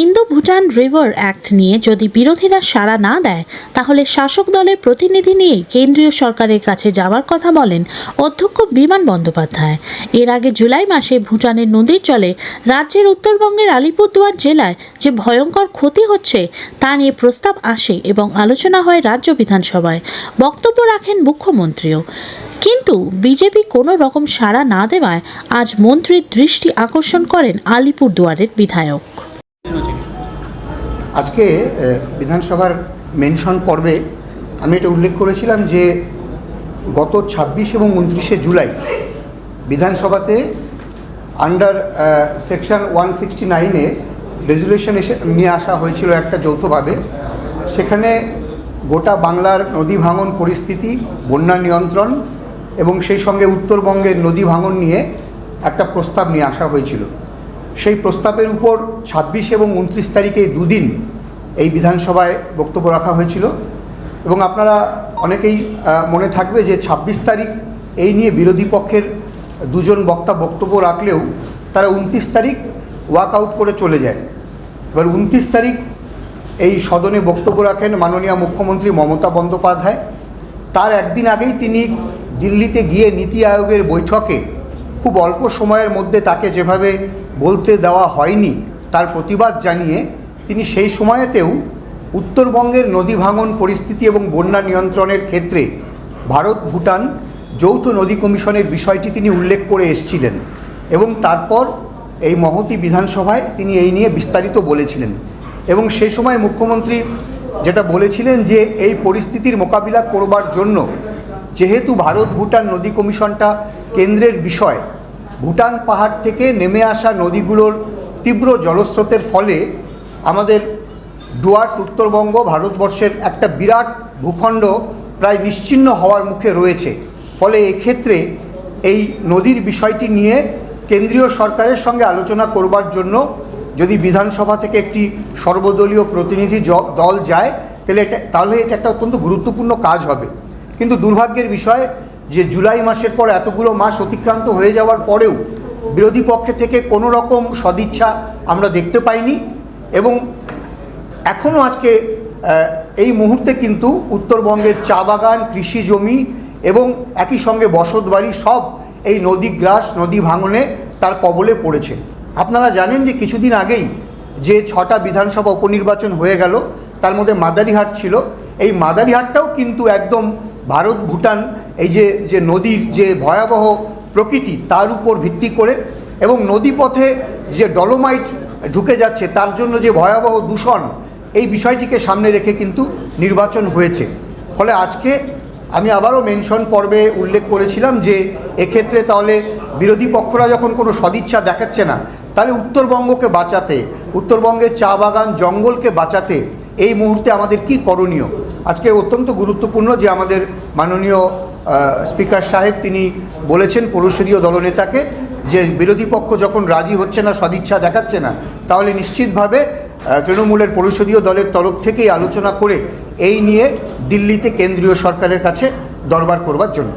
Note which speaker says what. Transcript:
Speaker 1: Indo Bhutan river act নিয়ে যদি বিরোধীরা সাড়া না দেয় তাহলে শাসক দলের প্রতিনিধি নিয়ে কেন্দ্রীয় সরকারের কাছে যাওয়ার কথা বলেন অধ্যক্ষ বিমান বন্দ্যোপাধ্যায়। এর আগে জুলাই মাসে ভুটানের নদীর জলে রাজ্যের উত্তরবঙ্গের আলিপুরদুয়ার জেলায় যে ভয়ঙ্কর ক্ষতি হচ্ছে তা নিয়ে প্রস্তাব আসে এবং আলোচনা হয় রাজ্য বিধানসভায়। বক্তব্য রাখেন মুখ্যমন্ত্রীও। কিন্তু বিজেপি কোনো রকম সাড়া না দেওয়ায় আজ মন্ত্রীর দৃষ্টি আকর্ষণ করেন আলিপুরদুয়ারের বিধায়ক।
Speaker 2: আজকে বিধানসভার মেনশন পর্বে আমি এটা উল্লেখ করেছিলাম যে গত 26 এবং 29শে জুলাই বিধানসভাতে আন্ডার সেকশন 169-এ রেজুলেশন নিয়ে আসা হয়েছিল একটা যৌথভাবে। সেখানে গোটা বাংলার নদী ভাঙন পরিস্থিতি, বন্যা নিয়ন্ত্রণ এবং সেই সঙ্গে উত্তরবঙ্গের নদী ভাঙন নিয়ে একটা প্রস্তাব নিয়ে আসা হয়েছিল। সেই প্রস্তাবের উপর 26 এবং 29 তারিখে দুদিন এই বিধানসভায় বক্তব্য রাখা হয়েছিল এবং আপনারা অনেকেই মনে থাকবে যে 26 তারিখ এই নিয়ে বিরোধী পক্ষের দুজন বক্তা বক্তব্য রাখলেও তারা 29 তারিখ ওয়াক আউট করে চলে যায়। এবার 29 তারিখ এই সদনে বক্তব্য রাখেন মাননীয় মুখ্যমন্ত্রী মমতা বন্দ্যোপাধ্যায়। তার একদিন আগেই তিনি দিল্লিতে গিয়ে নীতি আয়োগের বৈঠকে খুব অল্প সময়ের মধ্যে তাকে যেভাবে বলতে দেওয়া হয়নি তার প্রতিবাদ জানিয়ে তিনি সেই সময়েতেও উত্তরবঙ্গের নদী ভাঙন পরিস্থিতি এবং বন্যা নিয়ন্ত্রণের ক্ষেত্রে ভারত ভুটান যৌথ নদী কমিশনের বিষয়টি তিনি উল্লেখ করে এসেছিলেন এবং তারপর এই মহতী বিধানসভায় তিনি এই নিয়ে বিস্তারিত বলেছিলেন। এবং সেই সময় মুখ্যমন্ত্রী যেটা বলেছিলেন যে এই পরিস্থিতির মোকাবিলা করবার জন্য যেহেতু ভারত ভুটান নদী কমিশনটা কেন্দ্রের বিষয়, ভুটান পাহাড় থেকে নেমে আসা নদীগুলোর তীব্র জলস্রোতের ফলে আমাদের ডুয়ার্স উত্তরবঙ্গ ভারতবর্ষের একটা বিরাট ভূখণ্ড প্রায় নিশ্চিহ্ন হওয়ার মুখে রয়েছে। ফলে এক্ষেত্রে এই নদীর বিষয়টি নিয়ে কেন্দ্রীয় সরকারের সঙ্গে আলোচনা করবার জন্য যদি বিধানসভা থেকে একটি সর্বদলীয় প্রতিনিধি দল যায় তাহলে এটা একটা অত্যন্ত গুরুত্বপূর্ণ কাজ হবে। কিন্তু দুর্ভাগ্যের বিষয় যে জুলাই মাসের পর এতগুলো মাস অতিক্রান্ত হয়ে যাওয়ার পরেও বিরোধী পক্ষে থেকে কোনো রকম সদিচ্ছা আমরা দেখতে পাইনি এবং এখনও আজকে এই মুহূর্তে কিন্তু উত্তরবঙ্গের চা বাগান, কৃষি জমি এবং একই সঙ্গে বসতবাড়ি সব এই নদীগ্রাস নদী ভাঙনে তার কবলে পড়েছে। আপনারা জানেন যে কিছুদিন আগেই যে 6টা বিধানসভা উপনির্বাচন হয়ে গেল তার মধ্যে মাদারিহাট ছিল। এই মাদারিহাটটাও কিন্তু একদম ভারত ভুটান এই যে নদীর যে ভয়াবহ প্রকৃতি তার উপর ভিত্তি করে এবং নদীপথে যে ডলোমাইট ঢুকে যাচ্ছে তার জন্য যে ভয়াবহ দূষণ, এই বিষয়টিকে সামনে রেখে কিন্তু নির্বাচন হয়েছে। ফলে আজকে আমি আবারও মেনশন পর্বে উল্লেখ করেছিলাম যে এক্ষেত্রে তাহলে বিরোধী পক্ষরা যখন কোনো সদিচ্ছা দেখাচ্ছে না তাহলে উত্তরবঙ্গকে বাঁচাতে, উত্তরবঙ্গের চা বাগান জঙ্গলকে বাঁচাতে এই মুহূর্তে আমাদের কি করণীয়। আজকে অত্যন্ত গুরুত্বপূর্ণ যে আমাদের মাননীয় স্পিকার সাহেব তিনি বলেছেন পরিষদীয় দলনেতাকে যে বিরোধী পক্ষ যখন রাজি হচ্ছে না, সদিচ্ছা দেখাচ্ছে না, তাহলে নিশ্চিতভাবে তৃণমূলের পরিষদীয় দলের তরফ থেকেই আলোচনা করে এই নিয়ে দিল্লিতে কেন্দ্রীয় সরকারের কাছে দরবার করবার জন্য।